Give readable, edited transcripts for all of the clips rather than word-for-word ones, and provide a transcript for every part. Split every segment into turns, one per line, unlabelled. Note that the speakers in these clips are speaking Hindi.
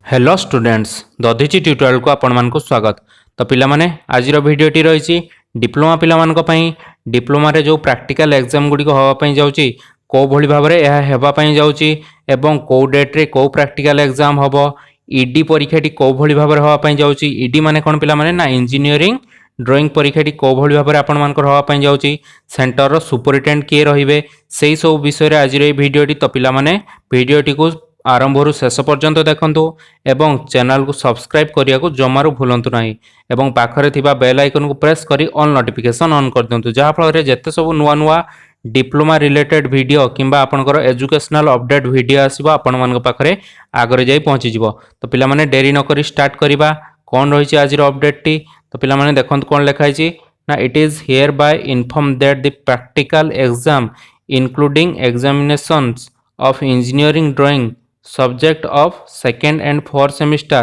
हेलो स्टूडेंट्स दधिची ट्यूटोरियल को आपण मानक स्वागत। तो पिला माने आज भिडियोटी रही डिप्लोमा पिला मानक पई डिप्लोमा रे जो प्रैक्टिकल एग्जाम गुडी को हवा पई जाउची को भली भाबरे यह हेबा पई जाउची एवं को डेट रे को प्रैक्टिकल एग्जाम हबो ईडी परीक्षाटी को भली भाबरे हवा पई जाउची। ईडी माने कोन पिला माने ना इंजीनियरिंग ड्राइंग परीक्षाटी को भली भाबरे आपण मानकर हवा पई जाउची सेंटर रो सुपरिटेंडेंट के रहिबे सेही सब विषय रे आज रे भिडियोटी। तो पिला माने भिडियोटी को आरंभ शेष पर्यंत देखंतु एवं चैनल को सब्सक्राइब करिया को जमारू भूलंतु नाही एवं पाखरे थिबा बेल आइकन को प्रेस करी ऑल नोटिफिकेशन ऑन कर दियंतु जहा फल रे जत्ते सब नुवा नुवा डिप्लोमा रिलेटेड वीडियो किंबा आपनकर एजुकेशनल अपडेट वीडियो आसीबो आपण मानक पाखरे आगरे जाई पहुंची जिवो। तो पिला माने देरी न करी स्टार्ट करिबा कोन रहिछि आज रो अपडेट टी। तो पिला माने देखंतु कोन लिखा हिछि ना it is here bye inform that the practical exam including examinations of engineering drawing subject of second and fourth semester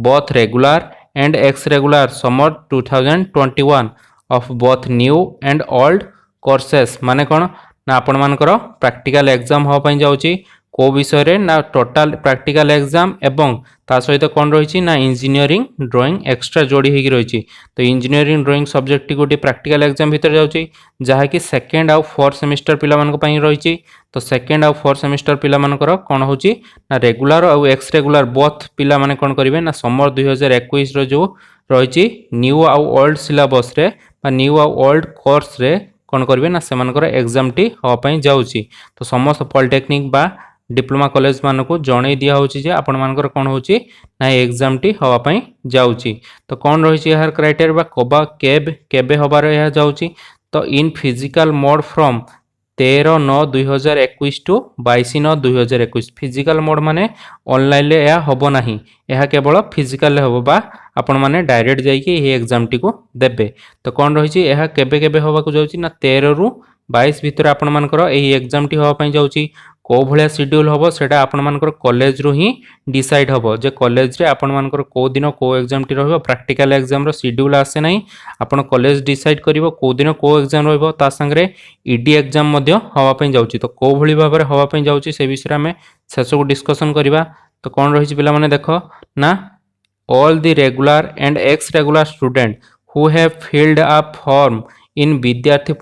both regular and ex-regular summer 2021 of both new and old courses माने कोन ना आपण मानकर प्रैक्टिकल एग्जाम हो पई जाउची को विषय रे ना टोटल प्रैक्टिकल एग्जाम एवं ता सहित कोन रहिछि ना इंजीनियरिंग ड्राइंग एक्स्ट्रा जोड़ी हेगी रहिछि। तो इंजीनियरिंग ड्राइंग सब्जेक्ट टी गोटे प्रैक्टिकल एग्जाम भीतर जाउची जहा कि सेकंड आउ फोर्थ सेमेस्टर पिला मानक पई रहिछि। तो सेकंड आउ फोर्थ सेमेस्टर पिला मानकर कोन होची ना रेगुलर आउ एक्स रेगुलर बोथ पिला माने कोन करिवे ना समर 2021 रो जो रहिछि न्यू आउ ओल्ड सिलेबस रे बा न्यू आउ ओल्ड कोर्स रे कोन करिवे ना से मानकर एग्जाम टी हो पई जाउची। तो समस्त पॉलिटेक्निक बा डिप्लोमा कॉलेज मान को जणै दिया होची जे आपण मानकर कोन होची ना एग्जाम टी हवा पई जाउची। तो कोन रहिछि यार क्राइटेरिया बा कोबा केबे हबार या जाउची। तो in physical mode from 13/9/2021 to 22/9/2021 physical mode माने ऑनलाइन ले या हबो नाही यह केवल फिजिकल ले हबो बा आपण माने डायरेक्ट जाई कि ए एग्जाम टी को देबे। तो कोन रहिछि यह केबे केबे हबा को जाउची ना 13 रु 22 भितर आपण मानकर एही एग्जाम टी हवा पई जाउची। को भलिया शेड्यूल हबो सेटा आपण मानकर कॉलेज रु ही डिसाइड हबो जे कॉलेज रे आपण मानकर को दिन को एग्जाम टी रहबो प्रैक्टिकल एग्जाम रो शेड्यूल आसे नाही आपण कॉलेज डिसाइड करिवो को दिन को एग्जाम रहबो ता संगरे ईडी एग्जाम मध्य हवा पई जाउची। तो को भली भाबरे हवा पई जाउची से विषय में शेष को डिस्कशन करिबा। तो कोन रहिछि पिला माने देखो ना all the regular and ex regular student who have filled up form in Vidyarthi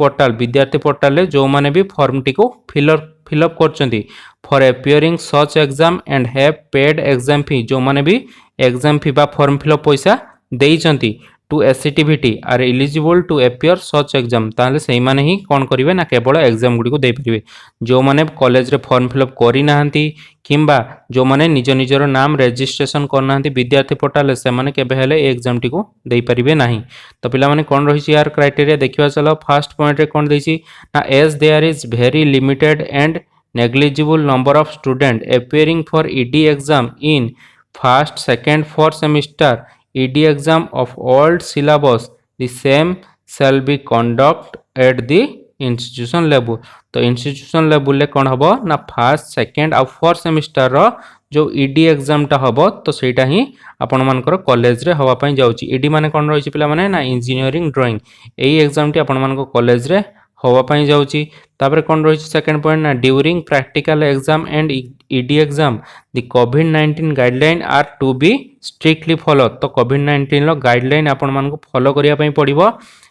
portal ले जो माने भी फॉर्म टी को फिलअप करचंती for appearing such exam and have paid exam fee जो माने भी एग्जाम फी बा फॉर्म फिलअप पैसा देइचंती to SCTEVT are eligible to appear such exam ताले सेही माने ही कोन करिवे ना केवल एग्जाम गुडी को दे परिवे जो माने कॉलेज रे फॉर्म फिलअप करि नाहंती किंबा जो माने निज निजर नाम रजिस्ट्रेशन करनाहंती विद्यार्थी पोर्टल से माने केबे हेले एग्जाम टी को दे परिवे नाही। तो पिला माने कोन रहिछि यार क्राइटेरिया देखिबा चलो फर्स्ट पॉइंट रे कोन देछि ना as there is very limited and negligible number of student appearing for ED exam in first second fourth semester ED exam of old syllabus the same shall be conduct at the institution level। तो institution level ले कौन हबो ना फर्स्ट सेकंड और फोर्थ सेमेस्टर रो जो ED एग्जाम टा हबो तो सेटा ही आपण मानकर कॉलेज रे हवा पई जाउची। ED माने कोन रहिछि पिला माने ना इंजीनियरिंग ड्राइंग एई एग्जाम टी आपण मानकर कॉलेज रे हवा पई जाउची। तापर कोन रहिछि सेकंड पॉइंट ना during practical exam and ED exam the कोविड-19 guideline are to be strictly follow. तो कोविड-19 लो गाइडलाइन आपण मानको फॉलो करिया पई पड़िबो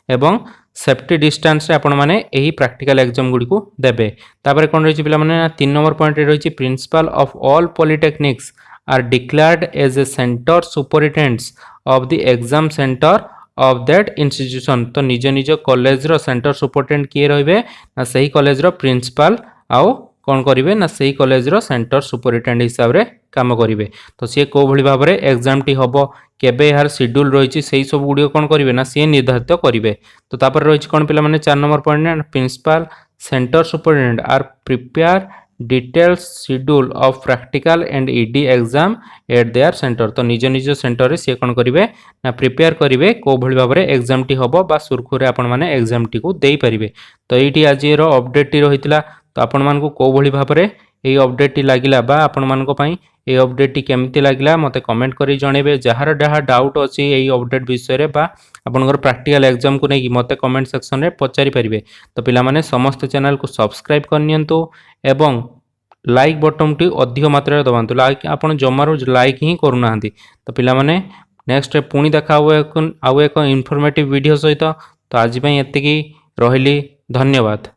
एवं सेफ्टी डिस्टेंस रे आपण माने एही प्रैक्टिकल एग्जाम गुडी को देबे। तापर कोन रहिछि पिला माने 3 नंबर पॉइंट रे रहिछि principal of all polytechnics are declared as a centre superintendents of the exam centre of that institution. तो निज निज कॉलेज रो सेंटर सुपरिटेंडेंट किए रहिबे ना सही कॉलेज रो प्रिंसिपल आउ कोन करिवे ना सही कॉलेज रो सेंटर सुपरिटेंडेंट हिसाब रे काम करिवे। तो से को भली भाबरे एग्जाम टी हबो केबे यार शेड्यूल रहिछि सेही सब गुडी कोन करिवे ना से निर्धारित करिवे। तो तापर रहिछि कोन पिला माने 4 नंबर पॉइंट ना principal centre superintendent are prepare details schedule of practical and ED exam at their centre. तो निज निज सेंटर रे से कोन करिवे ना प्रिपेयर करिवे को भली भाबरे एग्जाम टी हबो बा सुरखुरे आपण माने एग्जाम टी को देई परिवे। तो एटी आज रो अपडेट टी रहितला। तो आपण मानको को भली भाबरे ए अपडेट टी लागिला बा आपण मानको पई ए अपडेट टी केमती लागिला मते कमेंट करी जणेबे जहार जहा डाउट अछि ए अपडेट विषय रे बा आपनकर प्रैक्टिकल एग्जाम को नै मते कमेंट सेक्शन रे पचारि परिबे। तो पिला माने समस्त चैनल को सब्सक्राइब करनियंतु एवं लाइक बटन टी अधिक मात्रा दबातु लाइक आप जमार लाइक ही करूना तो पिलामाने नेक्स्ट पुणी देखा आउ एक इनफॉर्मेटिव वीडियो सहित तो आज एतिकी रहिली धन्यवाद।